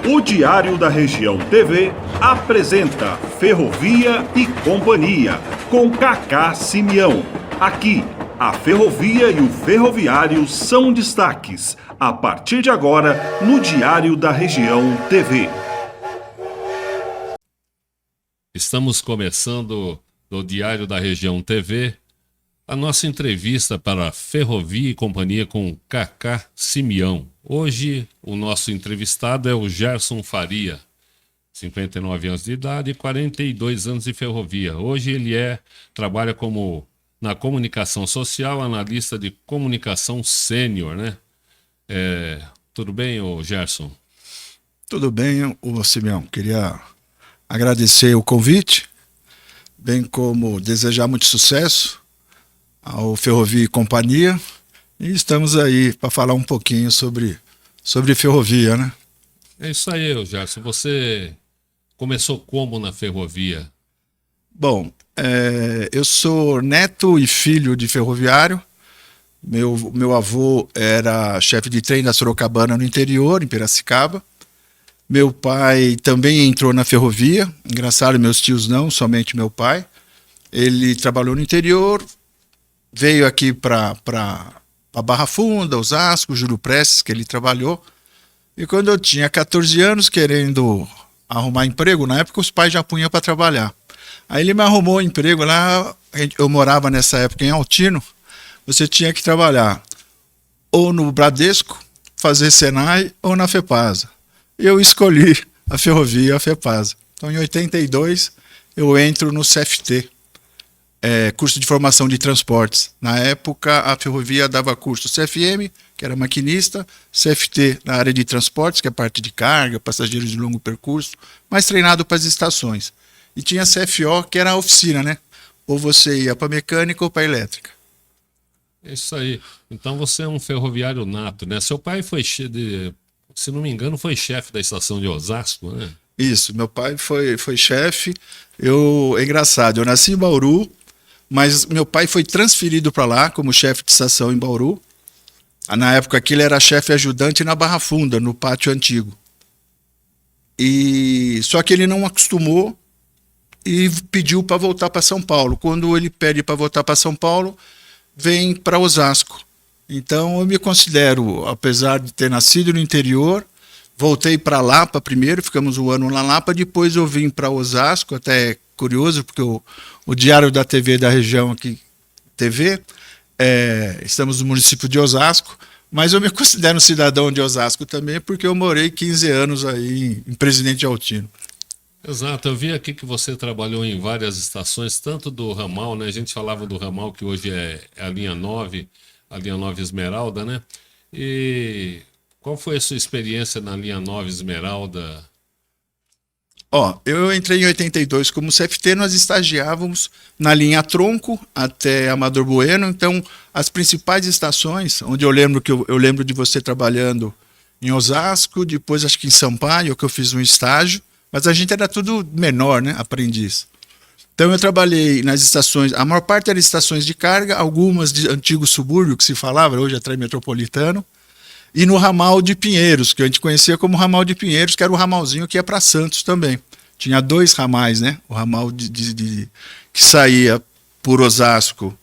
O Diário da Região TV apresenta Ferrovia e Companhia, com Cacá Simeão. Aqui, a ferrovia e o ferroviário são destaques. A partir de agora, no Diário da Região TV. Estamos começando no Diário da Região TV a nossa entrevista para Ferrovia e Companhia com Cacá Simeão. Hoje o nosso entrevistado é o Gerson Faria, 59 anos de idade e 42 anos de ferrovia. Hoje ele trabalha na comunicação social, analista de comunicação sênior, né? Tudo bem, Gerson? Tudo bem, Simeão. Queria agradecer o convite, bem como desejar muito sucesso ao Ferrovia e Companhia. E estamos aí para falar um pouquinho sobre ferrovia, né? É isso aí, Gerson. Você começou como na ferrovia? Bom, eu sou neto e filho de ferroviário. Meu avô era chefe de trem da Sorocabana no interior, em Piracicaba. Meu pai também entrou na ferrovia. Engraçado, meus tios não, somente meu pai. Ele trabalhou no interior, veio aqui para Barra Funda, Osasco, Júlio Prestes, que ele trabalhou. E quando eu tinha 14 anos, querendo arrumar emprego, na época os pais já punham para trabalhar. Aí ele me arrumou um emprego lá, eu morava nessa época em Altino. Você tinha que trabalhar ou no Bradesco, fazer Senai, ou na FEPASA. Eu escolhi a ferrovia e a FEPASA. Então, em 82, eu entro no CFT, curso de formação de transportes. Na época, a ferrovia dava curso CFM, que era maquinista, CFT na área de transportes, que é parte de carga, passageiros de longo percurso, mais treinado para as estações. E tinha CFO, que era a oficina, né? Ou você ia para mecânica ou para elétrica. É isso aí. Então você é um ferroviário nato, né? Seu pai foi, se não me engano, foi chefe da estação de Osasco, né? Isso, meu pai foi chefe. É engraçado, eu nasci em Bauru, mas meu pai foi transferido para lá como chefe de estação em Bauru. Na época que ele era chefe ajudante na Barra Funda, no pátio antigo. Só que ele não acostumou e pediu para voltar para São Paulo. Quando ele pede para voltar para São Paulo, vem para Osasco. Então eu me considero, apesar de ter nascido no interior, voltei para Lapa primeiro, ficamos um ano na Lapa, depois eu vim para Osasco, até curioso, porque o Diário da TV da região aqui, estamos no município de Osasco, mas eu me considero um cidadão de Osasco também, porque eu morei 15 anos aí em Presidente Altino. Exato, eu vi aqui que você trabalhou em várias estações, tanto do ramal, né? A gente falava do ramal, que hoje é a linha 9 Esmeralda, né? E qual foi a sua experiência na linha 9 Esmeralda? Eu entrei em 82 como CFT, nós estagiávamos na linha Tronco até Amador Bueno, então as principais estações, onde eu lembro de você trabalhando em Osasco, depois acho que em Sampaio, que eu fiz um estágio, mas a gente era tudo menor, né, aprendiz. Então eu trabalhei nas estações, a maior parte eram estações de carga, algumas de antigo subúrbio, que se falava, hoje é trem metropolitano, e no ramal de Pinheiros, que a gente conhecia como ramal de Pinheiros, que era o ramalzinho que ia para Santos também. Tinha 2 ramais, né? O ramal que saía por Osasco,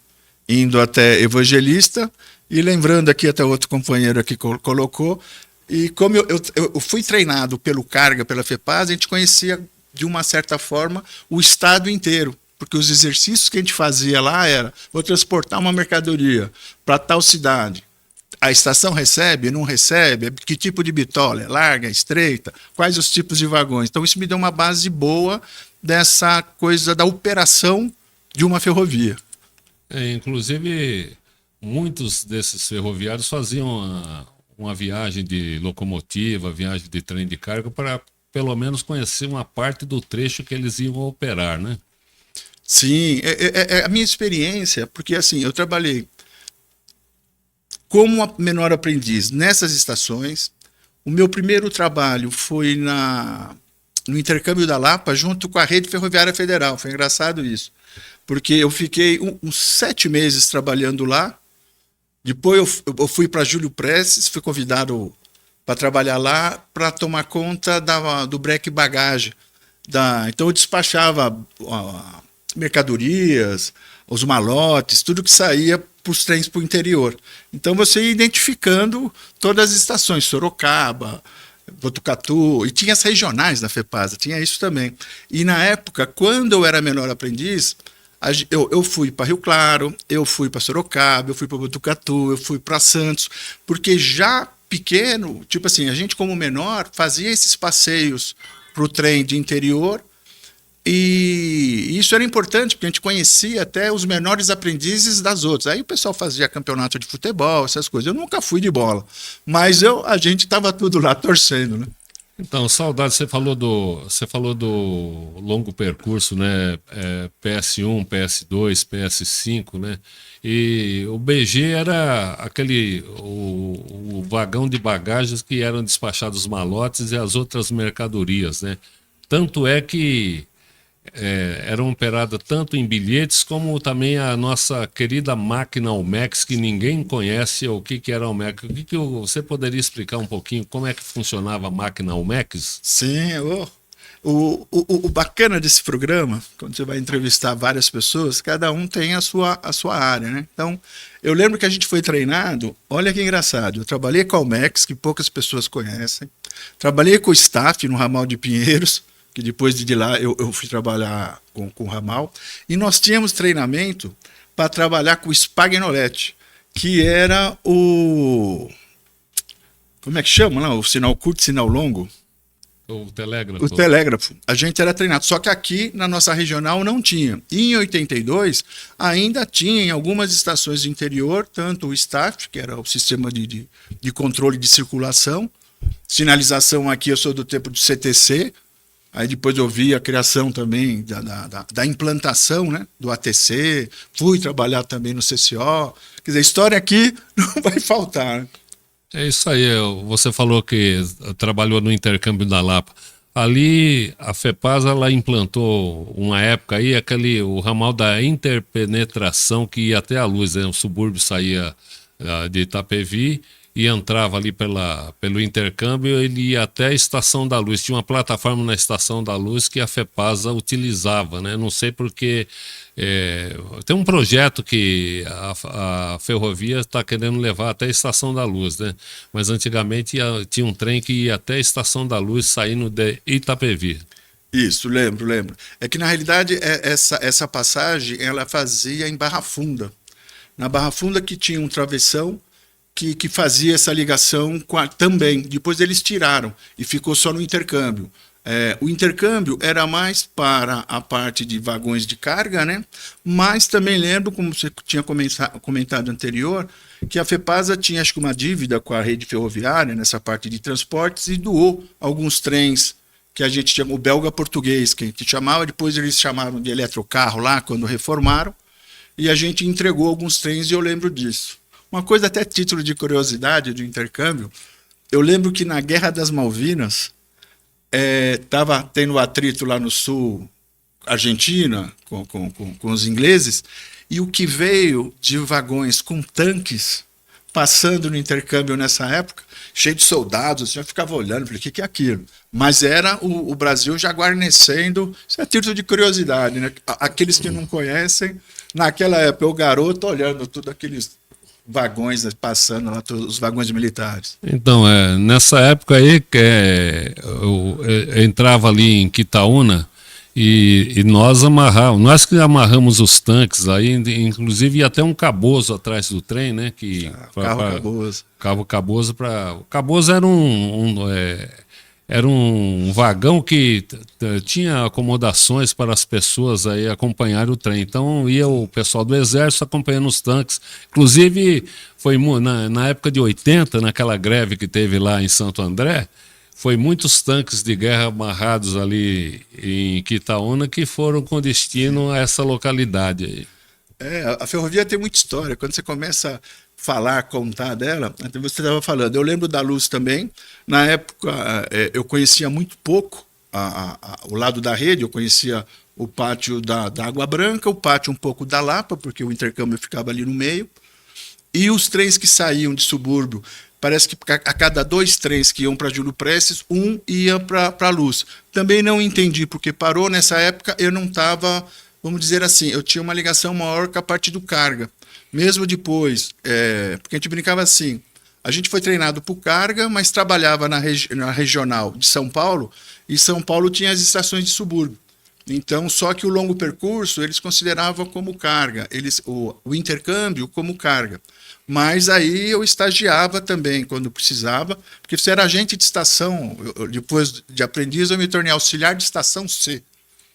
indo até Evangelista, e lembrando aqui, até outro companheiro aqui colocou, e como eu fui treinado pelo Carga, pela FEPASA, a gente conhecia, de uma certa forma, o estado inteiro, porque os exercícios que a gente fazia lá era, vou transportar uma mercadoria para tal cidade. A estação recebe, não recebe? Que tipo de bitola? É larga, estreita? Quais os tipos de vagões? Então isso me deu uma base boa dessa coisa da operação de uma ferrovia. Inclusive, muitos desses ferroviários faziam uma viagem de locomotiva, viagem de trem de carga, para pelo menos conhecer uma parte do trecho que eles iam operar, né? Sim, é a minha experiência, porque assim, eu trabalhei como menor aprendiz nessas estações. O meu primeiro trabalho foi no intercâmbio da Lapa, junto com a Rede Ferroviária Federal. Foi engraçado isso, porque eu fiquei uns 7 meses trabalhando lá. Depois eu fui para Júlio Prestes, fui convidado para trabalhar lá, para tomar conta do breque bagagem. Então eu despachava mercadorias, os malotes, tudo que saía para os trens para o interior. Então você ia identificando todas as estações, Sorocaba, Botucatu, e tinha as regionais na FEPASA, tinha isso também. E na época, quando eu era menor aprendiz, eu fui para Rio Claro, eu fui para Sorocaba, eu fui para Botucatu, eu fui para Santos, porque já pequeno, tipo assim, a gente como menor fazia esses passeios para o trem de interior, e isso era importante, porque a gente conhecia até os menores aprendizes das outras. Aí o pessoal fazia campeonato de futebol, essas coisas. Eu nunca fui de bola, mas a gente estava tudo lá torcendo, né? Então, saudade, você falou do longo percurso, né? PS1, PS2, PS5, né? E o BG era o vagão de bagagens que eram despachados os malotes e as outras mercadorias, né? Tanto é que eram operadas tanto em bilhetes como também a nossa querida máquina Almex, que ninguém conhece o que era a Almex. Você poderia explicar um pouquinho como é que funcionava a máquina Almex? Sim, o bacana desse programa, quando você vai entrevistar várias pessoas, cada um tem a sua área, né? Então, eu lembro que a gente foi treinado, olha que engraçado, eu trabalhei com a Almex, que poucas pessoas conhecem, trabalhei com o staff no ramal de Pinheiros, que depois de lá eu fui trabalhar com o ramal, e nós tínhamos treinamento para trabalhar com o Spagnolete, que era como é que chama lá? O sinal curto, sinal longo? O telégrafo. O telégrafo. A gente era treinado, só que aqui na nossa regional não tinha. E em 82 ainda tinha em algumas estações de interior, tanto o STAF, que era o sistema de controle de circulação, sinalização aqui eu sou do tempo do CTC. Aí depois eu vi a criação também da implantação, né, do ATC, fui trabalhar também no CCO. Quer dizer, história aqui não vai faltar. Né? É isso aí, você falou que trabalhou no intercâmbio da Lapa. Ali a FEPASA ela implantou uma época aí o ramal da interpenetração que ia até a luz, né? O subúrbio saía de Itapevi e entrava ali pelo intercâmbio, ele ia até a Estação da Luz. Tinha uma plataforma na Estação da Luz que a FEPASA utilizava, né? Não sei porque tem um projeto que a ferrovia está querendo levar até a Estação da Luz, né? Mas antigamente tinha um trem que ia até a Estação da Luz saindo de Itapevi. Isso, lembro. É que na realidade essa passagem ela fazia em Barra Funda. Na Barra Funda que tinha um travessão que fazia essa ligação também. Depois eles tiraram e ficou só no intercâmbio. O intercâmbio era mais para a parte de vagões de carga, né? Mas também lembro, como você tinha comentado anterior, que a FEPASA tinha acho que uma dívida com a rede ferroviária nessa parte de transportes e doou alguns trens que a gente chama o belga português, que a gente chamava, depois eles chamaram de eletrocarro lá quando reformaram, e a gente entregou alguns trens e eu lembro disso. Uma coisa até título de curiosidade de intercâmbio, eu lembro que na Guerra das Malvinas estava tendo atrito lá no sul, Argentina, com os ingleses, e o que veio de vagões com tanques passando no intercâmbio nessa época, cheio de soldados, eu ficava olhando, falei, o que é aquilo? Mas era o Brasil já guarnecendo, isso é título de curiosidade, né? Aqueles que não conhecem, naquela época, o garoto olhando tudo aqueles vagões passando lá, os vagões militares. Então, nessa época aí, eu entrava ali em Quitaúna e nós que amarramos os tanques aí, inclusive ia até um cabozo atrás do trem, né? Cabozo. Cabozo o cabozo era um vagão que tinha acomodações para as pessoas aí acompanharem o trem. Então ia o pessoal do exército acompanhando os tanques. Inclusive, foi na época de 80, naquela greve que teve lá em Santo André, foi muitos tanques de guerra amarrados ali em Quitaúna que foram com destino a essa localidade aí. A ferrovia tem muita história. Quando você começa contar dela, até você estava falando, eu lembro da Luz também, na época eu conhecia muito pouco o lado da rede, eu conhecia o pátio da Água Branca, o pátio um pouco da Lapa, porque o intercâmbio ficava ali no meio, e os trens que saíam de subúrbio parece que a cada 2 trens que iam para Júlio Prestes, um ia para a Luz. Também não entendi porque parou. Nessa época eu não estava, vamos dizer assim, eu tinha uma ligação maior com a parte do carga. Mesmo depois, porque a gente brincava assim, a gente foi treinado por carga, mas trabalhava na regional de São Paulo, e São Paulo tinha as estações de subúrbio. Então, só que o longo percurso eles consideravam como carga, o intercâmbio como carga. Mas aí eu estagiava também quando precisava, porque você era agente de estação. Depois de aprendiz, eu me tornei auxiliar de estação C.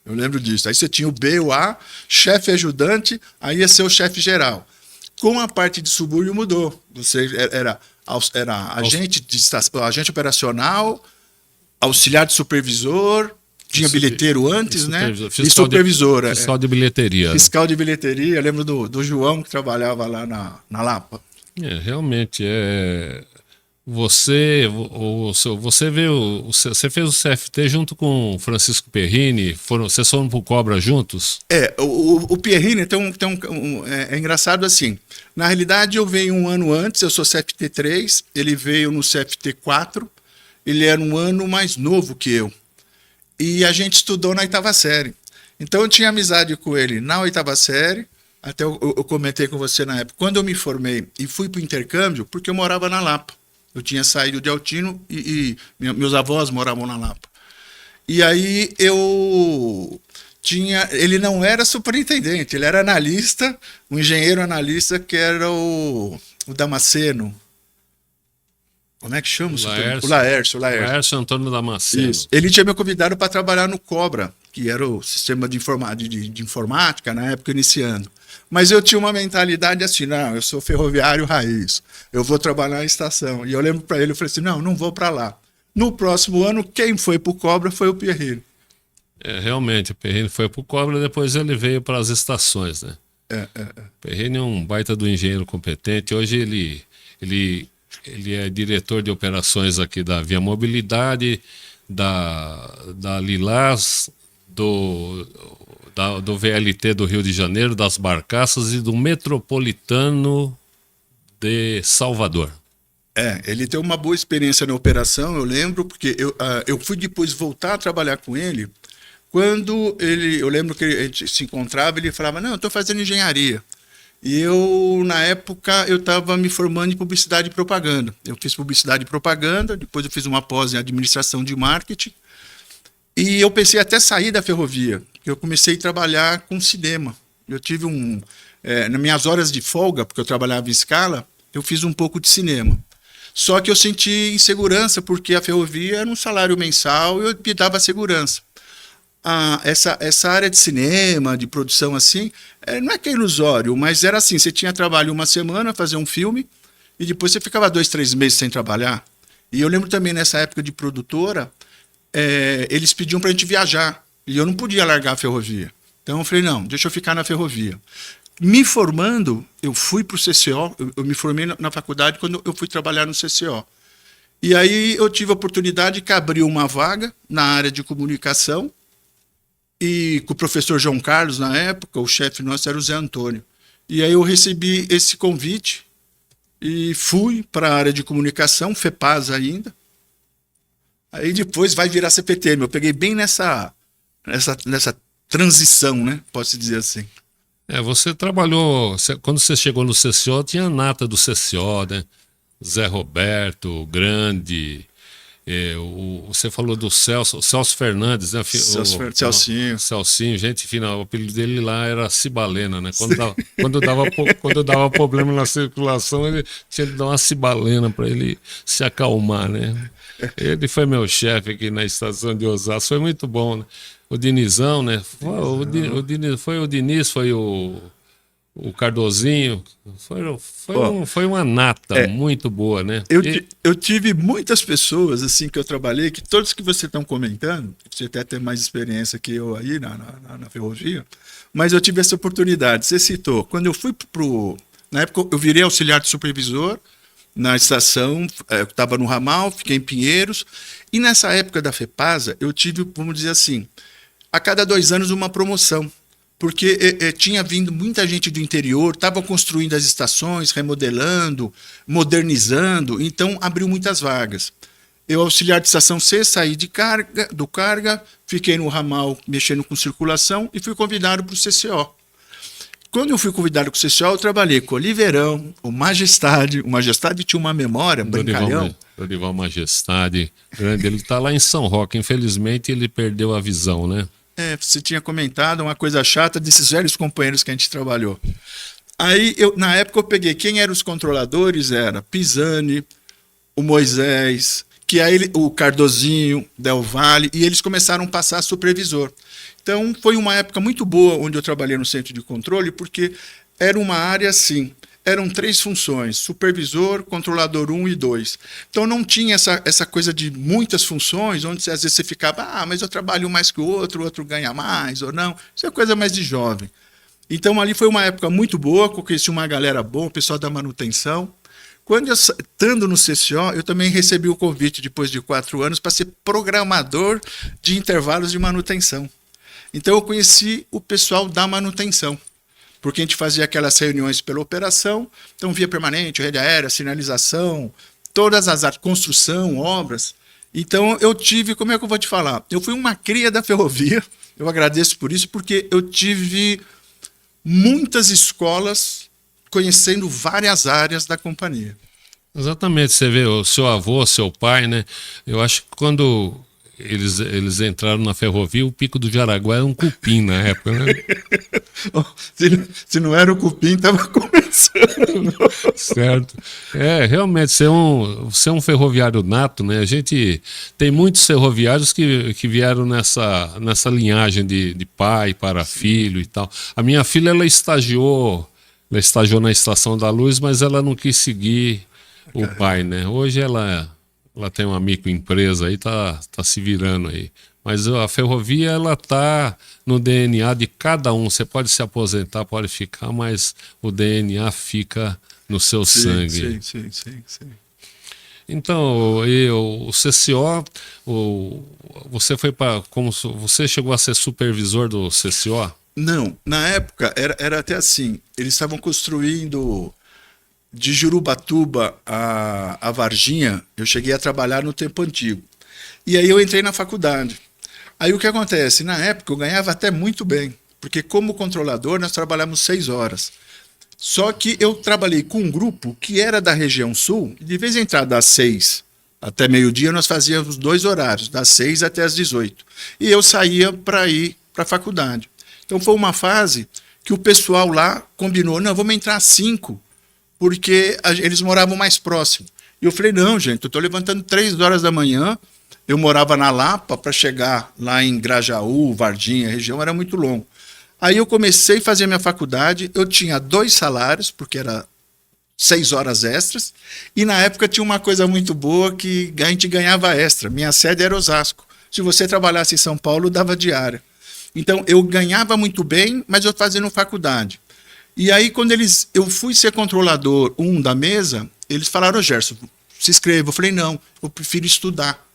Eu lembro disso. Aí você tinha o B, o A, chefe ajudante, aí ia ser o chefe geral. Com a parte de subúrbio mudou. Você era agente de estação, agente operacional, auxiliar de supervisor, tinha bilheteiro antes, né? E supervisora. Fiscal de bilheteria. Fiscal de bilheteria. Eu lembro do João que trabalhava lá na Lapa. Realmente você fez o CFT junto com o Francisco Perrini, vocês foram pro Cobra juntos? O Perrini é engraçado assim. Na realidade, eu venho um ano antes, eu sou CFT 3, ele veio no CFT 4, ele era um ano mais novo que eu. E a gente estudou na 8ª série. Então eu tinha amizade com ele na 8ª série. Até eu comentei com você na época. Quando eu me formei e fui para o intercâmbio, porque eu morava na Lapa. Eu tinha saído de Altino e meus avós moravam na Lapa. E aí ele não era superintendente, ele era analista, um engenheiro analista que era o Damasceno. Como é que chama? O Laércio Antônio Damasceno. Isso. Ele tinha me convidado para trabalhar no Cobra, que era o sistema de informática, na época, iniciando. Mas eu tinha uma mentalidade assim, não, eu sou ferroviário raiz, eu vou trabalhar na estação. E eu lembro para ele, eu falei assim, não vou para lá. No próximo ano, quem foi para o Cobra foi o Perrini. Realmente, o Perrini foi para o Cobra, depois ele veio para as estações, né? O Perrini é um baita do engenheiro competente. Hoje ele é diretor de operações aqui da Via Mobilidade, da Lilás, do VLT do Rio de Janeiro, das Barcaças e do Metropolitano de Salvador. Ele tem uma boa experiência na operação, eu lembro, porque eu fui depois voltar a trabalhar com ele, quando eu lembro que a gente se encontrava, ele falava, não, eu estou fazendo engenharia. E eu, na época, eu estava me formando em publicidade e propaganda. Eu fiz publicidade e propaganda, depois eu fiz uma pós em administração de marketing, e eu pensei até sair da ferrovia, porque eu comecei a trabalhar com cinema. Eu tive nas minhas horas de folga, porque eu trabalhava em escala, eu fiz um pouco de cinema. Só que eu senti insegurança, porque a ferrovia era um salário mensal e eu me dava segurança. Essa área de cinema, de produção assim, não é que é ilusório, mas era assim, você tinha trabalho uma semana, fazer um filme, e depois você ficava 2, 3 meses sem trabalhar. E eu lembro também, nessa época de produtora, eles pediam para a gente viajar, e eu não podia largar a ferrovia. Então eu falei, não, deixa eu ficar na ferrovia. Me formando, eu fui para o CCO, eu me formei na faculdade quando eu fui trabalhar no CCO. E aí eu tive a oportunidade que abriu uma vaga na área de comunicação, e com o professor João Carlos, na época, o chefe nosso era o Zé Antônio. E aí eu recebi esse convite e fui para a área de comunicação, FEPAS ainda. Aí depois vai virar CPTM. Eu peguei bem nessa transição, né? Posso dizer assim. Você trabalhou, quando você chegou no CCO, tinha a nata do CCO, né? Zé Roberto, Grande... você falou do Celso Fernandes, né? Celcinho, gente fina. O apelido dele lá era Cibalena, né? Quando dava problema na circulação, ele tinha que dar uma cibalena para ele se acalmar, né? Ele foi meu chefe aqui na estação de Osasco, foi muito bom, né? O Dinizão, né? Foi o Diniz, foi o Cardozinho, foi uma nata muito boa, né? Eu tive muitas pessoas assim que eu trabalhei, que todos que você estão comentando, você até tem mais experiência que eu aí na ferrovia, mas eu tive essa oportunidade. Você citou, quando eu fui na época eu virei auxiliar de supervisor na estação, eu estava no ramal, fiquei em Pinheiros, e nessa época da FEPASA eu tive, vamos dizer assim, a cada 2 anos uma promoção. porque tinha vindo muita gente do interior, estava construindo as estações, remodelando, modernizando, então abriu muitas vagas. Eu, auxiliar de estação C, saí do carga, fiquei no ramal mexendo com circulação e fui convidado para o CCO. Quando eu fui convidado para o CCO, eu trabalhei com o Oliveirão, o Majestade. O Majestade tinha uma memória, brincalhão. Dorival Majestade, grande. Ele está lá em São Roque. Infelizmente, ele perdeu a visão, né? Você tinha comentado uma coisa chata desses velhos companheiros que a gente trabalhou. Aí, na época, eu peguei quem eram os controladores, era Pisani, o Moisés, que aí o Cardozinho, Del Valle, e eles começaram a passar a supervisor. Então, foi uma época muito boa onde eu trabalhei no centro de controle, porque era uma área assim, eram 3 funções, supervisor, controlador 1 e 2. Então, não tinha essa coisa de muitas funções, onde às vezes você ficava, mas eu trabalho mais que o outro ganha mais, ou não. Isso é coisa mais de jovem. Então, ali foi uma época muito boa, conheci uma galera boa, o pessoal da manutenção. Quando eu, estando no CCO, eu também recebi o convite, depois de 4 anos, para ser programador de intervalos de manutenção. Então eu conheci o pessoal da manutenção, porque a gente fazia aquelas reuniões pela operação, então via permanente, rede aérea, sinalização, todas as áreas, construção, obras. Então eu tive, como é que eu vou te falar? Eu fui uma cria da ferrovia, eu agradeço por isso, porque eu tive muitas escolas conhecendo várias áreas da companhia. Exatamente, você vê o seu avô, seu pai, né? Eu acho que quando eles entraram na ferrovia, o Pico do Jaraguá era um cupim na época, né? Se não era o cupim, estava começando. Certo. Realmente, ser um ferroviário nato, né? A gente tem muitos ferroviários que vieram nessa linhagem de pai para filho e tal. A minha filha, ela estagiou na Estação da Luz, mas ela não quis seguir o pai, né? Hoje ela tem uma microempresa aí, tá se virando aí. Mas a ferrovia, ela tá no DNA de cada um. Você pode se aposentar, pode ficar, mas o DNA fica no seu sangue. Sim. Então, o CCO, você foi você chegou a ser supervisor do CCO? Não, na época era até assim, eles estavam construindo de Jurubatuba a Varginha, eu cheguei a trabalhar no tempo antigo. E aí eu entrei na faculdade. Aí o que acontece? Na época eu ganhava até muito bem, porque como controlador nós trabalhamos 6 horas. Só que eu trabalhei com um grupo que era da região sul, e de vez em entrar das 6 até meio-dia nós fazíamos 2 horários, das 6 até as 18. E eu saía para ir para a faculdade. Então foi uma fase que o pessoal lá combinou, não, vamos entrar às 5, porque eles moravam mais próximo. E eu falei, não, gente, eu estou levantando 3 horas da manhã, eu morava na Lapa, para chegar lá em Grajaú, Varginha, a região era muito longo. Aí eu comecei a fazer minha faculdade, eu tinha 2 salários, porque era 6 horas extras, e na época tinha uma coisa muito boa que a gente ganhava extra. Minha sede era Osasco. Se você trabalhasse em São Paulo, dava diária. Então, eu ganhava muito bem, mas eu fazendo faculdade. E aí, quando eu fui ser controlador da mesa, eles falaram, Gerson, se inscreva. Eu falei, não, eu prefiro estudar,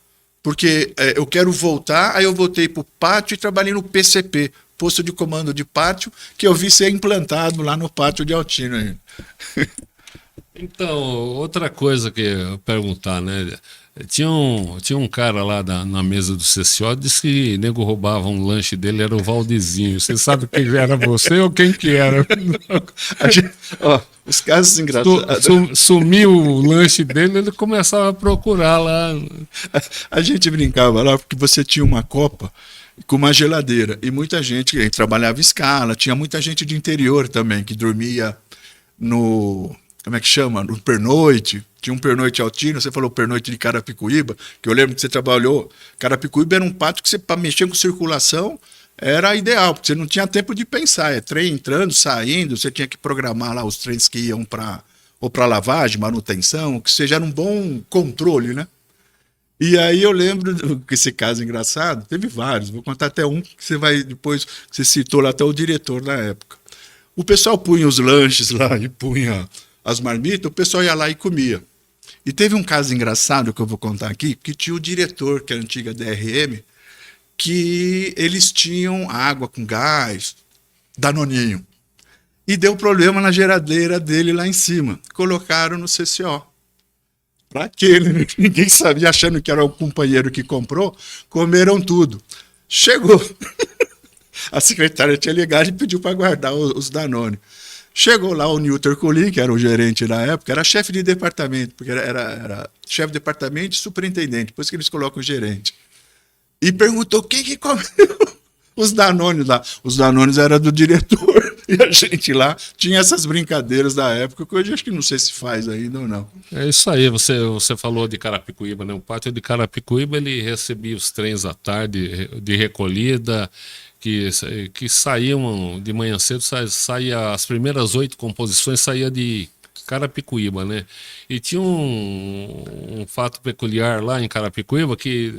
porque eu quero voltar. Aí eu voltei para o pátio e trabalhei no PCP, Posto de Comando de Pátio, que eu vi ser implantado lá no pátio de Altino. Então, outra coisa que eu ia perguntar, né? Tinha um cara lá na mesa do CCO, disse que nego roubava um lanche dele, era o Valdezinho. Você sabe quem era você ou quem que era? Os casos engraçados. Sumiu o lanche dele, ele começava a procurar lá. A gente brincava lá porque você tinha uma copa com uma geladeira e muita gente trabalhava em escala, tinha muita gente de interior também que dormia no... Como é que chama? No pernoite. Tinha um pernoite Altino, você falou pernoite de Carapicuíba, que eu lembro que você trabalhou. Carapicuíba era um pátio que você, para mexer com circulação, era ideal, porque você não tinha tempo de pensar. É trem entrando, saindo, você tinha que programar lá os trens que iam para lavagem, manutenção, que seja, era um bom controle, né? E aí eu lembro que esse caso engraçado, teve vários, vou contar até um que você vai depois, que você citou lá até o diretor na época. O pessoal punha os lanches lá e punha as marmitas, o pessoal ia lá e comia. E teve um caso engraçado que eu vou contar aqui, que tinha o diretor, que é a antiga DRM, que eles tinham água com gás, Danoninho. E deu problema na geladeira dele lá em cima. Colocaram no CCO. Pra quê? Ninguém sabia, achando que era o companheiro que comprou, comeram tudo. Chegou. A secretária tinha ligado e pediu para guardar os Danone. Chegou lá o Newton Colin, que era o gerente na época, era chefe de departamento, porque era chefe de departamento e superintendente, depois que eles colocam o gerente. E perguntou quem que comeu os Danones lá. Os Danones eram do diretor. E a gente lá tinha essas brincadeiras da época, que hoje acho que não sei se faz ainda ou não. É isso aí, você falou de Carapicuíba, né? O pátio de Carapicuíba, ele recebia os trens à tarde de recolhida, que saíam de manhã cedo, saía as primeiras 8 composições saía de Carapicuíba, né? E tinha um fato peculiar lá em Carapicuíba, que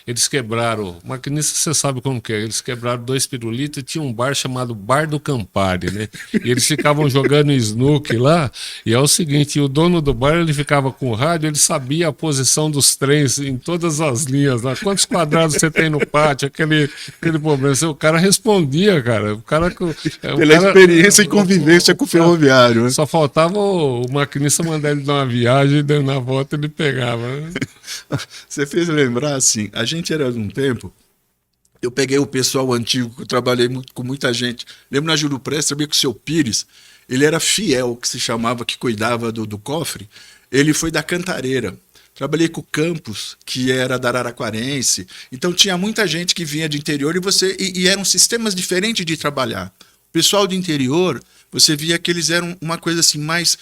eles quebraram, maquinista você sabe como que é, eles quebraram 2 pirulitos e tinha um bar chamado Bar do Campari, né? E eles ficavam jogando snook lá, e é o seguinte, o dono do bar, ele ficava com o rádio, ele sabia a posição dos trens em todas as linhas lá, quantos quadrados você tem no pátio, aquele problema, o cara respondia, cara, Pela experiência e convivência com o ferroviário, né? Só faltava o maquinista mandar ele dar uma viagem e dando na volta ele pegava. Né? Você fez lembrar, assim, a gente era de um tempo, eu peguei o pessoal antigo, que eu trabalhei com muita gente. Lembro na Júlio Prestes, sabia que o seu Pires, ele era fiel, que se chamava, que cuidava do cofre, ele foi da Cantareira. Trabalhei com o Campos, que era da Araraquarense. Então tinha muita gente que vinha de interior e eram sistemas diferentes de trabalhar. O pessoal do interior, você via que eles eram uma coisa assim mais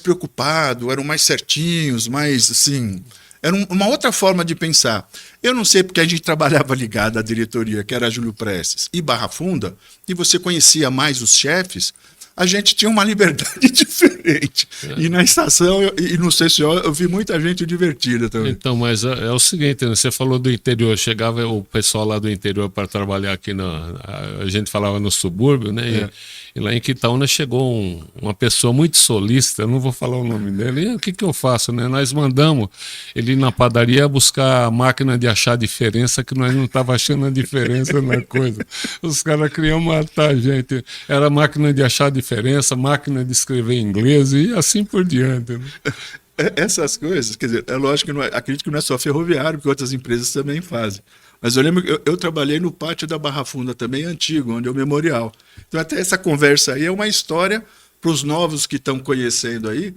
preocupado, eram mais certinhos, mais assim, era uma outra forma de pensar. Eu não sei porque a gente trabalhava ligado à diretoria, que era Júlio Prestes e Barra Funda, e você conhecia mais os chefes, a gente tinha uma liberdade diferente. E na estação e no CCO eu vi muita gente divertida também. Então, mas é o seguinte, né? Você falou do interior, chegava o pessoal lá do interior para trabalhar aqui, a gente falava no subúrbio, né? E lá em Quitaúna chegou uma pessoa muito solícita, eu não vou falar o nome dele, e o que eu faço, né? Nós mandamos ele ir na padaria buscar a máquina de achar diferença, que nós não estávamos achando a diferença na coisa. Os caras queriam matar a gente. Era máquina de achar diferença, máquina de escrever em inglês e assim por diante. Né? Essas coisas, quer dizer, é lógico que acredito que não é só ferroviário, porque outras empresas também fazem. Mas eu lembro que eu trabalhei no pátio da Barra Funda também, antigo, onde é o memorial. Então até essa conversa aí é uma história para os novos que estão conhecendo aí,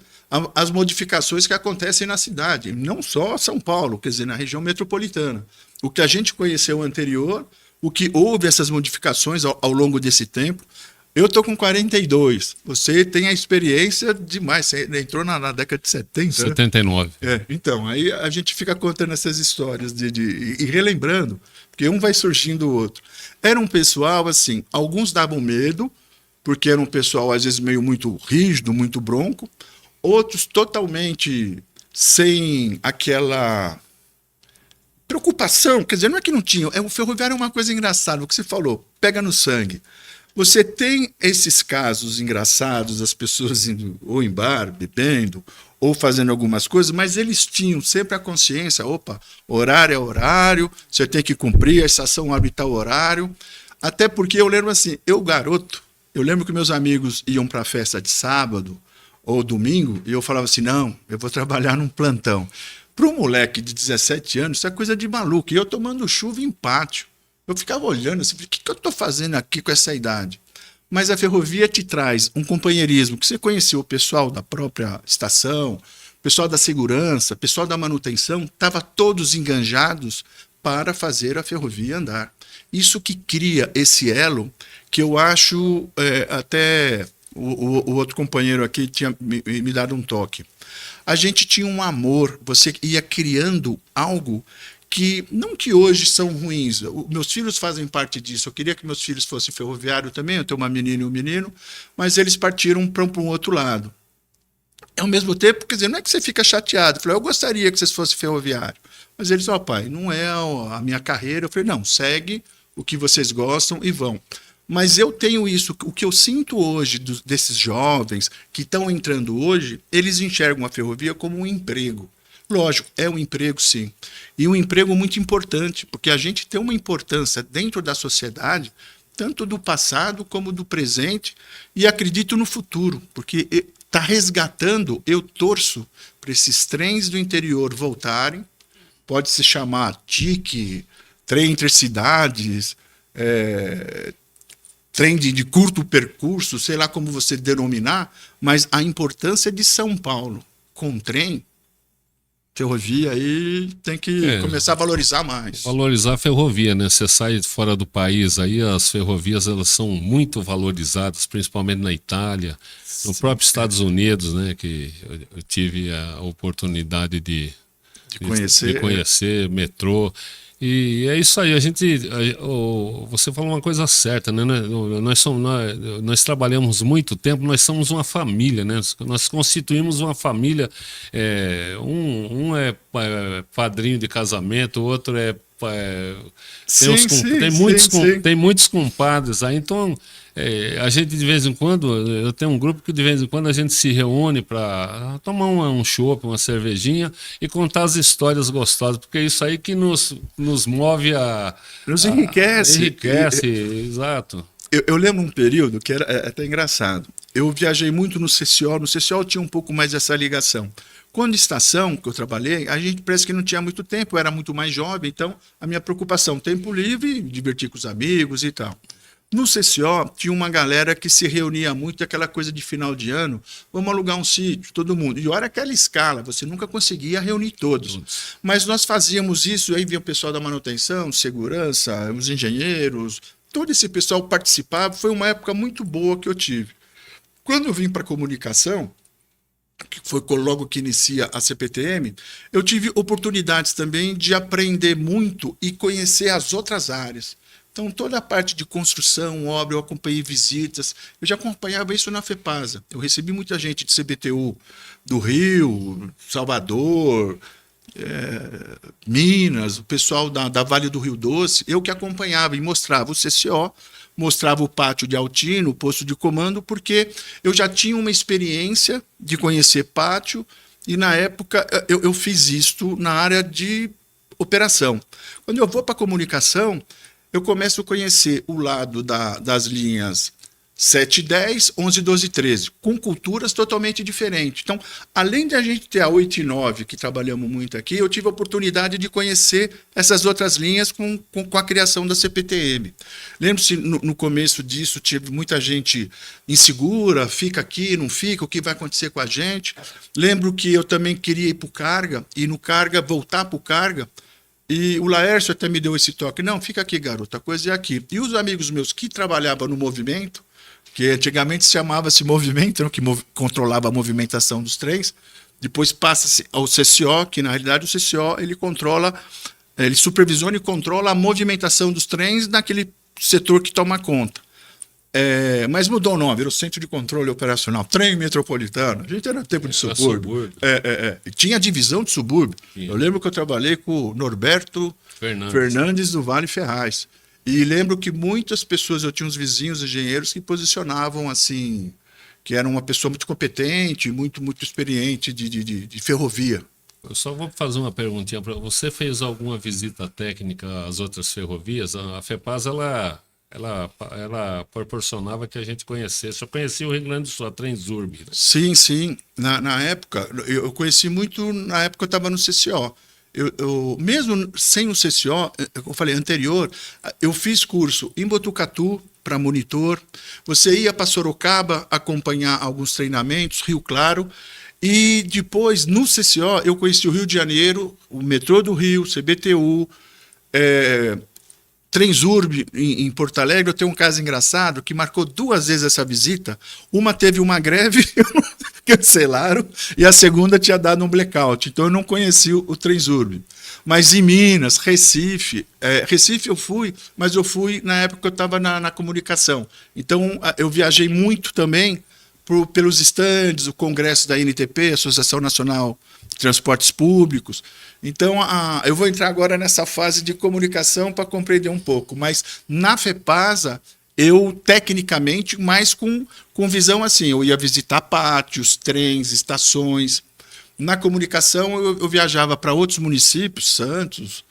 as modificações que acontecem na cidade, não só São Paulo, quer dizer, na região metropolitana. O que a gente conheceu anterior, o que houve essas modificações ao longo desse tempo. Eu estou com 42, você tem a experiência demais, você entrou na década de 70. 79. Né? Então, aí a gente fica contando essas histórias e relembrando, porque um vai surgindo o outro. Era um pessoal, assim, alguns davam medo, porque era um pessoal, às vezes, meio muito rígido, muito bronco, outros totalmente sem aquela preocupação, quer dizer, não é que não tinham, o ferroviário é uma coisa engraçada, o que você falou, pega no sangue. Você tem esses casos engraçados, as pessoas indo ou em bar, bebendo, ou fazendo algumas coisas, mas eles tinham sempre a consciência, opa, horário é horário, você tem que cumprir, a estação abre tal horário. Até porque eu lembro assim, eu lembro que meus amigos iam para a festa de sábado ou domingo, e eu falava assim, não, eu vou trabalhar num plantão. Para um moleque de 17 anos, isso é coisa de maluco, e eu tomando chuva em pátio. Eu ficava olhando assim, o que eu estou fazendo aqui com essa idade? Mas a ferrovia te traz um companheirismo, que você conheceu o pessoal da própria estação, o pessoal da segurança, o pessoal da manutenção, estavam todos enganjados para fazer a ferrovia andar. Isso que cria esse elo, que eu acho, até o outro companheiro aqui tinha me dado um toque. A gente tinha um amor, você ia criando algo que, não que hoje são ruins, meus filhos fazem parte disso, eu queria que meus filhos fossem ferroviário também, eu tenho uma menina e um menino, mas eles partiram para um outro lado. Ao mesmo tempo, quer dizer, não é que você fica chateado, eu falei, eu gostaria que vocês fossem ferroviário, mas eles, pai, não é a minha carreira, eu falei, não, segue o que vocês gostam e vão. Mas eu tenho isso, o que eu sinto hoje desses jovens que estão entrando hoje, eles enxergam a ferrovia como um emprego. Lógico, é um emprego sim, e um emprego muito importante, porque a gente tem uma importância dentro da sociedade tanto do passado como do presente, e acredito no futuro, porque está resgatando, eu torço para esses trens do interior voltarem, pode se chamar TIC, trem intercidades, trem de curto percurso, sei lá como você denominar, mas a importância de São Paulo com trem, ferrovia, aí tem que começar a valorizar mais. Valorizar a ferrovia, né? Você sai fora do país, aí as ferrovias elas são muito valorizadas, principalmente na Itália, no próprio Estados Unidos, né? Que eu tive a oportunidade de conhecer metrô. E é isso aí, você falou uma coisa certa, né? Nós trabalhamos muito tempo, nós somos uma família, né? Nós constituímos uma família, um é padrinho de casamento, o outro tem muitos compadres aí, então a gente de vez em quando, eu tenho um grupo que de vez em quando a gente se reúne para tomar um chopp, uma cervejinha e contar as histórias gostosas, porque é isso aí que nos move nos enriquece. Exato. Eu lembro um período que era até engraçado. Eu viajei muito no CCO, no CCO tinha um pouco mais dessa ligação. Quando estação que eu trabalhei, a gente parece que não tinha muito tempo, eu era muito mais jovem, então a minha preocupação, tempo livre, divertir com os amigos e tal. No CCO tinha uma galera que se reunia muito, aquela coisa de final de ano, vamos alugar um sítio, todo mundo. E olha aquela escala, você nunca conseguia reunir todos. Mas nós fazíamos isso, aí vinha o pessoal da manutenção, segurança, os engenheiros, todo esse pessoal participava, foi uma época muito boa que eu tive. Quando eu vim para a comunicação, que foi logo que inicia a CPTM, eu tive oportunidades também de aprender muito e conhecer as outras áreas. Então, toda a parte de construção, obra, eu acompanhei visitas, eu já acompanhava isso na FEPASA. Eu recebi muita gente de CBTU do Rio, Salvador, Minas, o pessoal da Vale do Rio Doce, eu que acompanhava e mostrava o CCO, mostrava o pátio de Altino, o posto de comando, porque eu já tinha uma experiência de conhecer pátio e, na época, eu fiz isto na área de operação. Quando eu vou para a comunicação, eu começo a conhecer o lado das linhas 7, 10, 11, 12 e 13, com culturas totalmente diferentes. Então, além de a gente ter a 8 e 9, que trabalhamos muito aqui, eu tive a oportunidade de conhecer essas outras linhas com a criação da CPTM. Lembro-se, no começo disso, tive muita gente insegura, fica aqui, não fica, o que vai acontecer com a gente. Lembro que eu também queria ir para o Carga, e no Carga, voltar para o Carga, e o Laércio até me deu esse toque, não, fica aqui, garoto, a coisa é aqui. E os amigos meus que trabalhavam no movimento, que antigamente se chamava-se movimento, que controlava a movimentação dos trens, depois passa-se ao CCO, que na realidade o CCO ele supervisiona e controla a movimentação dos trens naquele setor que toma conta. Mas mudou o nome, era o Centro de Controle Operacional, Trem Metropolitano. A gente era tempo de subúrbio. Tinha a divisão de subúrbio. Sim. Eu lembro que eu trabalhei com o Norberto Fernandes do Vale Ferraz. E lembro que muitas pessoas, eu tinha uns vizinhos engenheiros que posicionavam assim, que era uma pessoa muito competente, muito experiente de ferrovia. Eu só vou fazer uma perguntinha para você. Fez alguma visita técnica às outras ferrovias? A FEPASA, ela proporcionava que a gente conhecesse. Eu conheci o Rio Grande do Sul, a Transurb. Né? Sim. Na época, eu conheci muito, na época eu estava no CCO. Eu mesmo sem o CCO, eu falei anterior, eu fiz curso em Botucatu para monitor. Você ia para Sorocaba acompanhar alguns treinamentos, Rio Claro. E depois, no CCO, eu conheci o Rio de Janeiro, o metrô do Rio, CBTU, Transurb em Porto Alegre. Eu tenho um caso engraçado que marcou 2 vezes essa visita. Uma teve uma greve, cancelaram, e a segunda tinha dado um blackout. Então eu não conheci o Transurb. Mas em Minas, Recife, Recife eu fui, mas eu fui na época que eu estava na comunicação. Então eu viajei muito também pelos estandes, o congresso da NTP, Associação Nacional de Transportes Públicos. Então, eu vou entrar agora nessa fase de comunicação para compreender um pouco, mas na FEPASA, eu tecnicamente, mais com visão assim, eu ia visitar pátios, trens, estações. Na comunicação, eu viajava para outros municípios, Santos,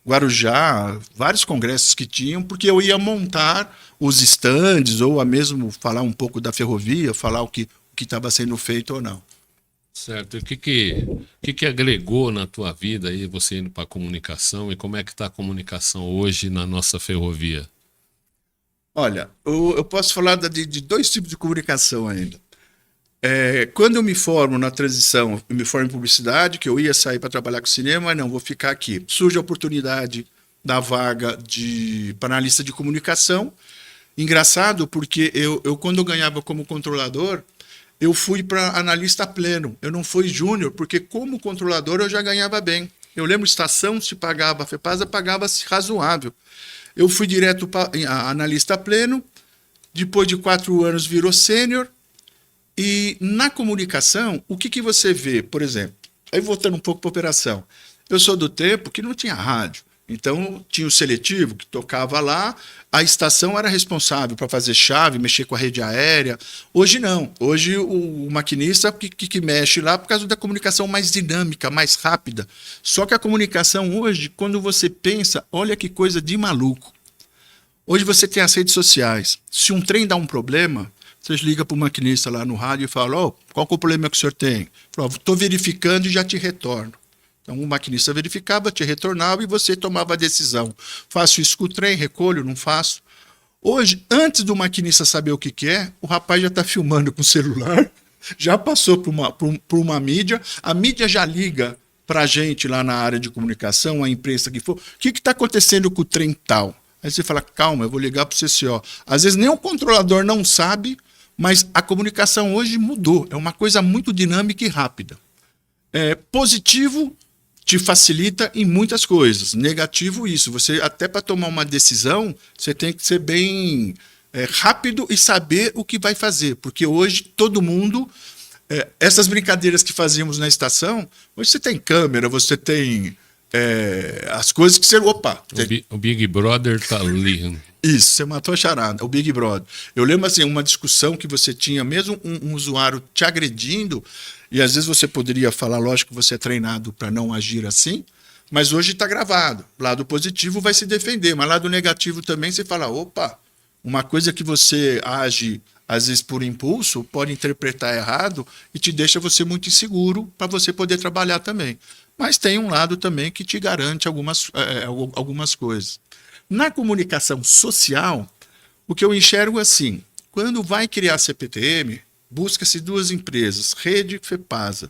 Guarujá, vários congressos que tinham, porque eu ia montar os estandes, ou a mesmo falar um pouco da ferrovia, falar o que estava sendo feito ou não. Certo. E o que agregou na tua vida aí, você indo para a comunicação, e como é que está a comunicação hoje na nossa ferrovia? Olha, eu posso falar de dois tipos de comunicação ainda. Quando eu me formo na transição, eu me formo em publicidade, que eu ia sair para trabalhar com cinema, mas não, vou ficar aqui. Surge a oportunidade da vaga para analista de comunicação. Engraçado, porque quando eu ganhava como controlador, eu fui para analista pleno. Eu não fui júnior, porque como controlador eu já ganhava bem. Eu lembro, estação se pagava, a FEPASA pagava-se razoável. Eu fui direto para analista pleno, depois de 4 anos virou sênior. E na comunicação, o que você vê, por exemplo? Aí voltando um pouco para a operação. Eu sou do tempo que não tinha rádio. Então tinha o seletivo que tocava lá, a estação era responsável para fazer chave, mexer com a rede aérea. Hoje não. Hoje o maquinista que mexe lá por causa da comunicação mais dinâmica, mais rápida. Só que a comunicação hoje, quando você pensa, olha que coisa de maluco. Hoje você tem as redes sociais. Se um trem dá um problema, você liga para o maquinista lá no rádio e fala, qual que é o problema que o senhor tem? Estou verificando e já te retorno. Então o maquinista verificava, te retornava e você tomava a decisão. Faço isso com o trem, recolho, não faço. Hoje, antes do maquinista saber o que é, o rapaz já está filmando com o celular, já passou por uma mídia, a mídia já liga para a gente lá na área de comunicação, a imprensa que for, o que está acontecendo com o trem tal? Aí você fala, calma, eu vou ligar para o CCO. Às vezes nem o controlador não sabe, mas a comunicação hoje mudou. É uma coisa muito dinâmica e rápida. Positivo te facilita em muitas coisas. Negativo, isso. Você, até para tomar uma decisão, você tem que ser bem rápido e saber o que vai fazer. Porque hoje todo mundo... essas brincadeiras que fazíamos na estação, hoje você tem câmera, você tem... as coisas que você... Opa! O Big Brother tá ali. Isso, você matou a charada, o Big Brother. Eu lembro assim, uma discussão que você tinha, mesmo um usuário te agredindo, e às vezes você poderia falar, lógico que você é treinado para não agir assim, mas hoje está gravado. Lado positivo vai se defender, mas lado negativo também você fala, opa, uma coisa que você age, às vezes por impulso, pode interpretar errado e te deixa você muito inseguro para você poder trabalhar também. Mas tem um lado também que te garante algumas coisas. Na comunicação social, o que eu enxergo é assim, quando vai criar CPTM, busca-se 2 empresas, Rede e FEPASA,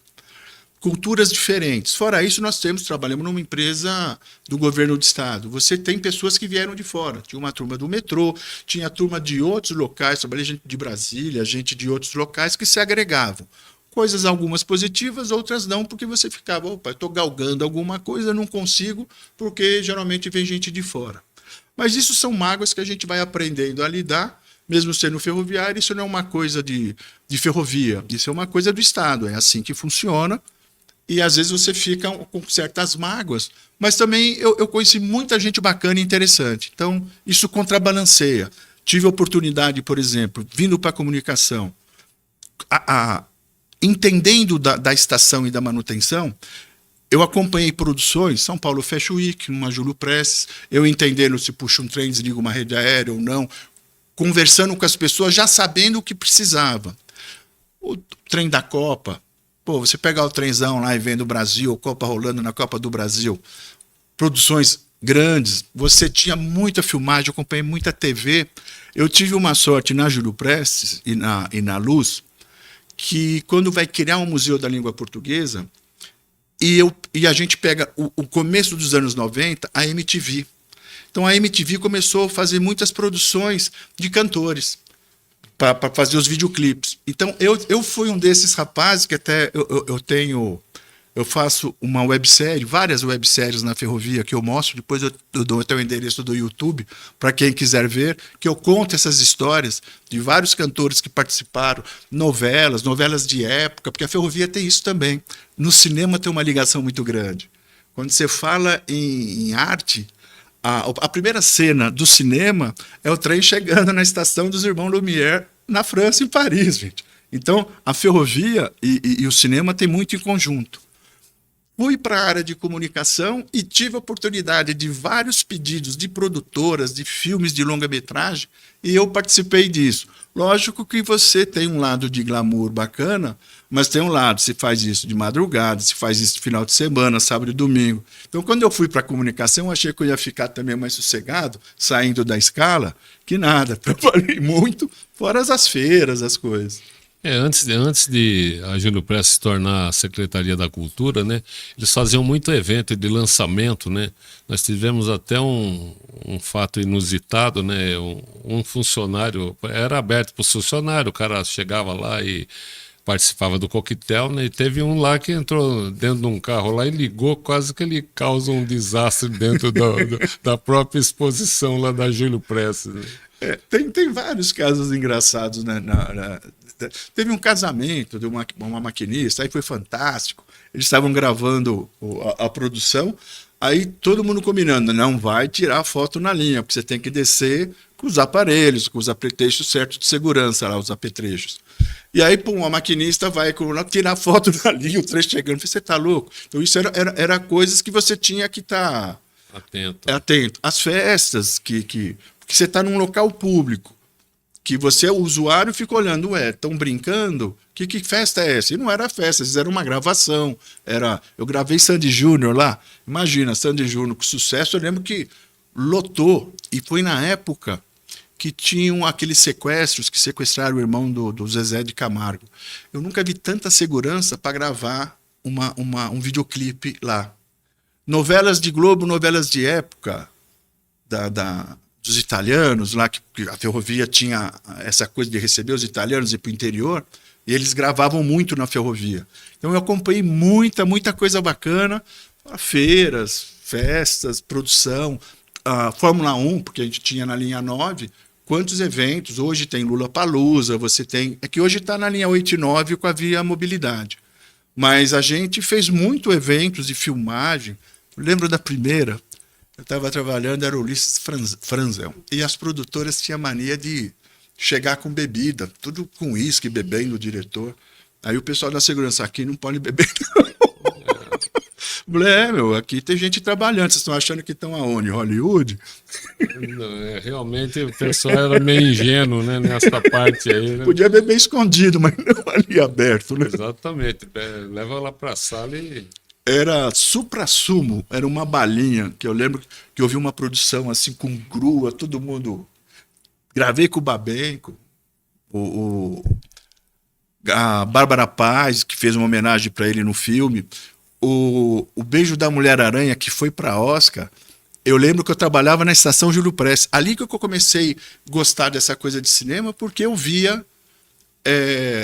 culturas diferentes. Fora isso, trabalhamos numa empresa do governo do estado. Você tem pessoas que vieram de fora. Tinha uma turma do metrô, tinha turma de outros locais, trabalhei gente de Brasília, gente de outros locais que se agregavam. Coisas algumas positivas, outras não, porque você ficava, opa, eu estou galgando alguma coisa, não consigo, porque geralmente vem gente de fora. Mas isso são mágoas que a gente vai aprendendo a lidar, mesmo sendo ferroviário. Isso não é uma coisa de ferrovia, isso é uma coisa do Estado, é assim que funciona. E às vezes você fica com certas mágoas, mas também eu conheci muita gente bacana e interessante. Então, isso contrabalanceia. Tive a oportunidade, por exemplo, vindo para a comunicação, entendendo da estação e da manutenção, eu acompanhei produções, São Paulo Fashion Week, uma Júlio Prestes, eu entendendo se puxa um trem, desliga uma rede aérea ou não, conversando com as pessoas, já sabendo o que precisava. O trem da Copa, você pegar o trenzão lá e vendo o Brasil, Copa rolando na Copa do Brasil, produções grandes, você tinha muita filmagem, eu acompanhei muita TV. Eu tive uma sorte na Júlio Prestes e na Luz, que quando vai criar um museu da língua portuguesa, e a gente pega o começo dos anos 90, a MTV. Então a MTV começou a fazer muitas produções de cantores para fazer os videoclipes. Então eu fui um desses rapazes que até eu faço uma websérie, várias webséries na ferrovia que eu mostro, depois eu dou até o endereço do YouTube para quem quiser ver, que eu conto essas histórias de vários cantores que participaram, novelas de época, porque a ferrovia tem isso também. No cinema tem uma ligação muito grande. Quando você fala em arte, a primeira cena do cinema é o trem chegando na estação dos Irmãos Lumière, na França, em Paris, gente. Então, a ferrovia e o cinema tem muito em conjunto. fui para a área de comunicação e tive a oportunidade de vários pedidos de produtoras, de filmes de longa-metragem, e eu participei disso. Lógico que você tem um lado de glamour bacana, mas tem um lado, se faz isso de madrugada, se faz isso de final de semana, sábado e domingo. Então, quando eu fui para a comunicação, eu achei que eu ia ficar também mais sossegado, saindo da escala, que nada, trabalhei muito, fora as feiras, as coisas. Antes de a Júlio Prestes se tornar a Secretaria da Cultura, né, eles faziam muito evento de lançamento, né? Nós tivemos até um fato inusitado, né? Um funcionário, era aberto para o funcionário, o cara chegava lá e participava do coquetel, né? E teve um lá que entrou dentro de um carro lá e ligou, quase que ele causa um desastre dentro da própria exposição lá da Júlio Prestes, né? Tem vários casos engraçados, né? Teve um casamento de uma maquinista, aí foi fantástico. Eles estavam gravando a produção, aí todo mundo combinando, não vai tirar foto na linha, porque você tem que descer com os aparelhos, com os apetrechos certos de segurança, lá, os apetrechos. E aí, pum, a maquinista vai tirar foto na linha, o trem chegando. Você tá louco? Então, isso era coisas que você tinha que estar atento. As festas, porque você está num local público, que você, o usuário, fica olhando, estão brincando? Que festa é essa? E não era festa, eles eram uma gravação. Eu gravei Sandy Júnior lá. Imagina, Sandy Júnior com sucesso. Eu lembro que lotou. E foi na época que tinham aqueles sequestros que sequestraram o irmão do Zezé de Camargo. Eu nunca vi tanta segurança para gravar um videoclipe lá. Novelas de Globo, novelas de época dos italianos, lá que a ferrovia tinha essa coisa de receber os italianos e ir para o interior, e eles gravavam muito na ferrovia. Então eu acompanhei muita coisa bacana, feiras, festas, produção, a Fórmula 1, porque a gente tinha na linha 9, quantos eventos, hoje tem Lollapalooza, você tem... É que hoje está na linha 8 e 9 com a Via Mobilidade. Mas a gente fez muito eventos de filmagem. Eu lembro da primeira, eu estava trabalhando, era o Ulisses Franzel, e as produtoras tinham mania de chegar com bebida, tudo com uísque, bebendo o diretor. Aí o pessoal da segurança, aqui não pode beber, não. Meu, aqui tem gente trabalhando, vocês estão achando que estão aonde? Hollywood? Não, realmente o pessoal era meio ingênuo, né, nessa parte aí. Né? Podia beber escondido, mas não ali aberto. Né? Exatamente, leva lá para a sala e... Era supra-sumo, era uma balinha, que eu lembro que eu vi uma produção assim com grua, todo mundo... Gravei com o Babenco, a Bárbara Paz, que fez uma homenagem para ele no filme, o Beijo da Mulher-Aranha, que foi para Oscar. Eu lembro que eu trabalhava na estação Júlio Prestes. Ali que eu comecei a gostar dessa coisa de cinema, porque eu via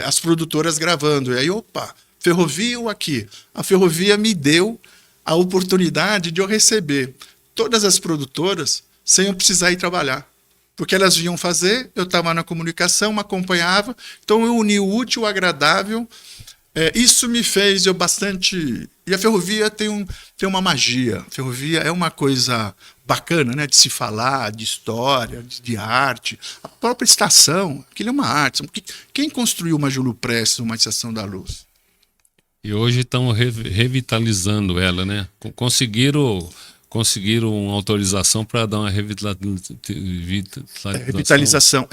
as produtoras gravando. E aí, opa, ferrovia ou aqui? A ferrovia me deu a oportunidade de eu receber todas as produtoras sem eu precisar ir trabalhar. Porque elas vinham fazer, eu estava na comunicação, acompanhava, então eu uni o útil ao agradável. Isso me fez eu bastante... E a ferrovia tem uma magia. A ferrovia é uma coisa bacana, né? De se falar, de história, de arte. A própria estação, aquilo é uma arte. Quem construiu uma Júlio Prestes, uma Estação da Luz? E hoje estão revitalizando ela, né? Conseguiram uma autorização para dar uma revitalização.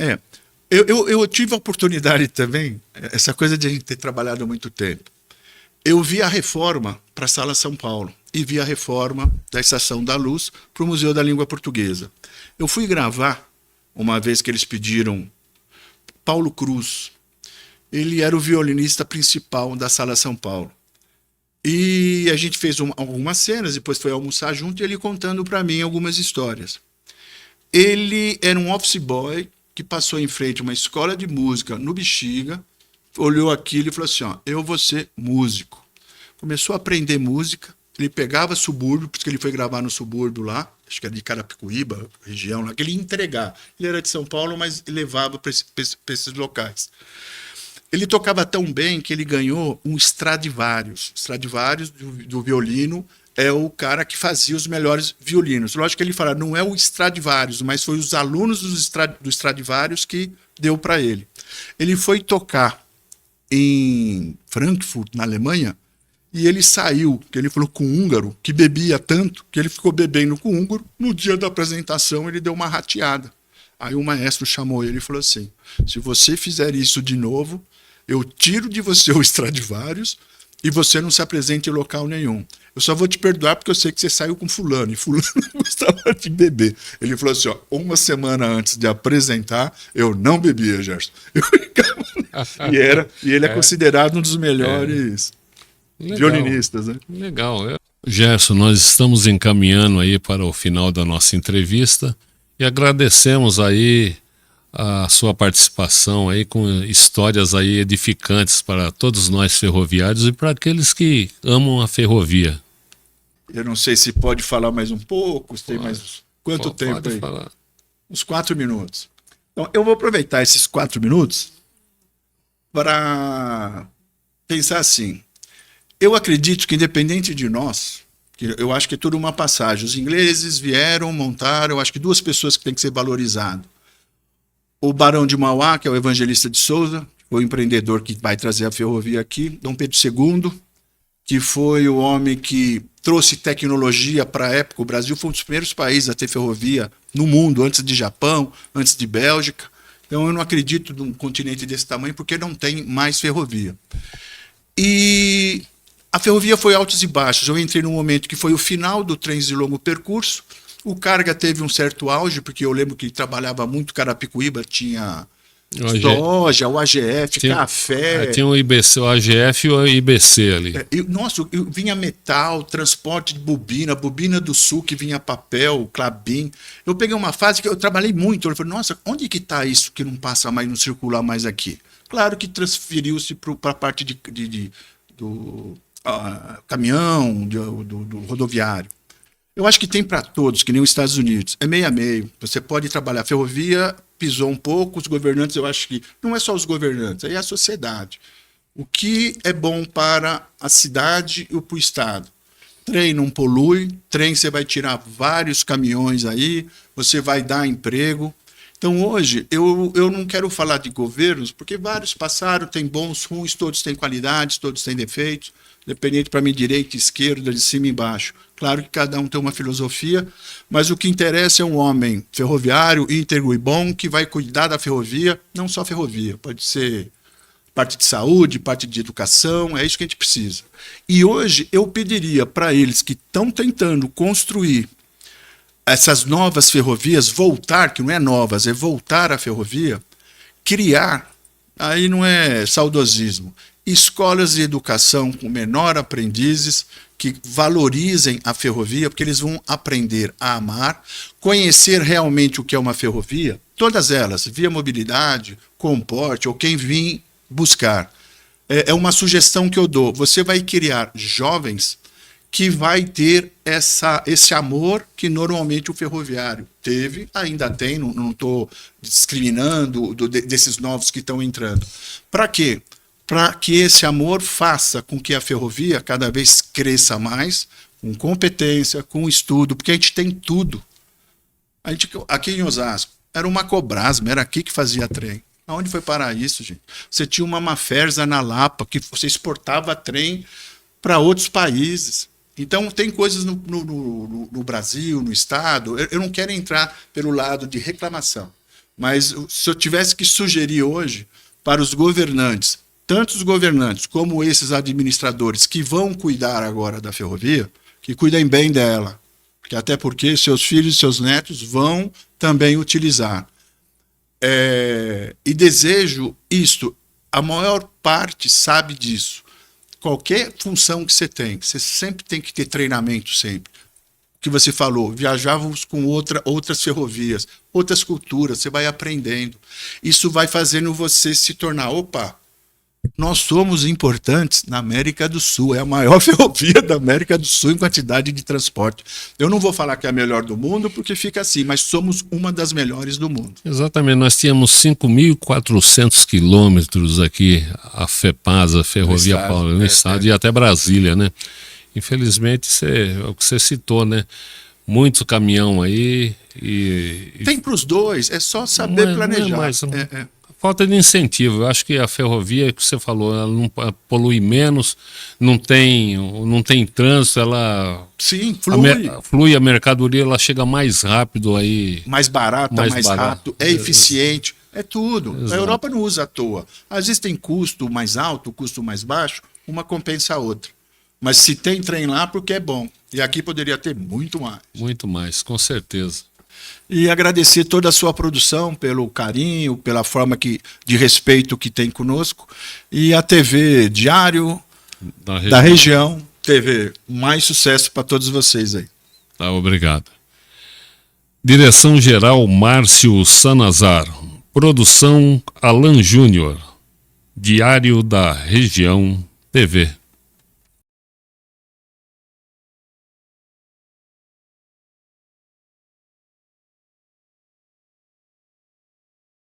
Eu tive a oportunidade também, essa coisa de a gente ter trabalhado há muito tempo. Eu vi a reforma para a Sala São Paulo e vi a reforma da Estação da Luz para o Museu da Língua Portuguesa. Eu fui gravar, uma vez que eles pediram, Paulo Cruz. Ele era o violinista principal da Sala São Paulo. E a gente fez algumas cenas, depois foi almoçar junto e ele contando para mim algumas histórias. Ele era um office boy que passou em frente a uma escola de música no Bexiga, olhou aquilo e falou assim, eu vou ser músico. Começou a aprender música, ele pegava subúrbio, porque ele foi gravar no subúrbio lá, acho que era de Carapicuíba, região lá, que ele ia entregar. Ele era de São Paulo, mas levava para esses locais. Ele tocava tão bem que ele ganhou um Stradivarius. Stradivarius do violino é o cara que fazia os melhores violinos. Lógico que ele fala, não é o Stradivarius, mas foi os alunos do Stradivarius que deu para ele. Ele foi tocar em Frankfurt, na Alemanha, E ele saiu, que ele falou com o húngaro, que bebia tanto, que ele ficou bebendo com o húngaro. No dia da apresentação, ele deu uma rateada. Aí o maestro chamou ele e falou assim: se você fizer isso de novo, eu tiro de você o Stradivarius e você não se apresenta em local nenhum. Eu só vou te perdoar porque eu sei que você saiu com fulano, e fulano gostava de beber. Ele falou assim, ó, uma semana antes de apresentar, eu não bebia, Gerson. Eu ficava... e ele é considerado um dos melhores violinistas, né? Legal. Gerson, nós estamos encaminhando aí para o final da nossa entrevista e agradecemos aí a sua participação aí com histórias aí edificantes para todos nós ferroviários e para aqueles que amam a ferrovia. Eu não sei se pode falar mais um pouco, se tem mais... Quanto tempo pode aí? Falar. Uns 4 minutos. Então, eu vou aproveitar esses 4 minutos para pensar assim. Eu acredito que independente de nós, que eu acho que é tudo uma passagem. Os ingleses vieram, montaram, eu acho que 2 pessoas que têm que ser valorizadas. O Barão de Mauá, que é o Evangelista de Souza, foi o empreendedor que vai trazer a ferrovia aqui. Dom Pedro II, que foi o homem que trouxe tecnologia para a época. O Brasil foi um dos primeiros países a ter ferrovia no mundo, antes de Japão, antes de Bélgica. Então eu não acredito num continente desse tamanho porque não tem mais ferrovia. E a ferrovia foi altos e baixos. Eu entrei num momento que foi o final do trens de longo percurso. O Carga teve um certo auge, porque eu lembro que trabalhava muito Carapicuíba, tinha soja, o AGF, café. Tinha o IBC, o AGF e o IBC ali. Nossa, vinha metal, transporte de bobina, bobina do sul que vinha papel, clabin. Eu peguei uma fase que eu trabalhei muito. Eu falei, nossa, onde que está isso que não passa mais, não circula mais aqui? Claro que transferiu-se para a parte do caminhão, do rodoviário. Eu acho que tem para todos, que nem os Estados Unidos. É meio a meio. Você pode trabalhar. Ferrovia pisou um pouco, os governantes, eu acho que não é só os governantes, aí é a sociedade. O que é bom para a cidade e para o Estado? Trem não polui, trem você vai tirar vários caminhões aí, você vai dar emprego. Então hoje, eu não quero falar de governos, porque vários passaram, tem bons, ruins, todos têm qualidades, todos têm defeitos, independente para mim, direita, esquerda, de cima e embaixo. Claro que cada um tem uma filosofia, mas o que interessa é um homem ferroviário, íntegro e bom, que vai cuidar da ferrovia, não só ferrovia, pode ser parte de saúde, parte de educação, é isso que a gente precisa. E hoje eu pediria para eles que estão tentando construir essas novas ferrovias, voltar, que não é novas, é voltar à ferrovia, criar, aí não é saudosismo, escolas de educação com menor aprendizes, que valorizem a ferrovia, porque eles vão aprender a amar, conhecer realmente o que é uma ferrovia, todas elas, via mobilidade, comporte, ou quem vir buscar. É uma sugestão que eu dou. Você vai criar jovens que vai ter esse amor que normalmente o ferroviário teve, ainda tem, não estou discriminando desses novos que estão entrando. Para quê? Para que esse amor faça com que a ferrovia cada vez cresça mais, com competência, com estudo, porque a gente tem tudo. Aqui em Osasco, era uma Cobrasma, era aqui que fazia trem. Aonde foi parar isso, gente? Você tinha uma Maferza na Lapa, que você exportava trem para outros países. Então, tem coisas no Brasil, no Estado, eu não quero entrar pelo lado de reclamação, mas se eu tivesse que sugerir hoje para os governantes, tanto os governantes como esses administradores que vão cuidar agora da ferrovia, que cuidem bem dela, que até porque seus filhos e seus netos vão também utilizar. E desejo isto, a maior parte sabe disso. Qualquer função que você tem, você sempre tem que ter treinamento, sempre. O que você falou, viajávamos com outras ferrovias, outras culturas, você vai aprendendo. Isso vai fazendo você se tornar, nós somos importantes na América do Sul, é a maior ferrovia da América do Sul em quantidade de transporte. Eu não vou falar que é a melhor do mundo, porque fica assim, mas somos uma das melhores do mundo. Exatamente, nós tínhamos 5.400 quilômetros aqui, a FEPASA, Ferrovia Paulista, no estado, e até Brasília, né? Infelizmente, é o que você citou, né? Muito caminhão aí e... Tem para os dois, é só saber planejar. falta de incentivo. Eu acho que a ferrovia, que você falou, ela não polui menos, não tem trânsito, ela Sim, flui. flui a mercadoria, ela chega mais rápido aí. Mais barato, mais rápido, é eficiente, é tudo. Exato. A Europa não usa à toa. Às vezes tem custo mais alto, custo mais baixo, uma compensa a outra. Mas se tem trem lá, porque é bom. E aqui poderia ter muito mais. Muito mais, com certeza. E agradecer toda a sua produção pelo carinho, pela forma de respeito que tem conosco. E a TV Diário da região, TV, mais sucesso para todos vocês aí. Tá, obrigado. Direção-geral Márcio Sanazar. Produção Alan Júnior. Diário da Região TV.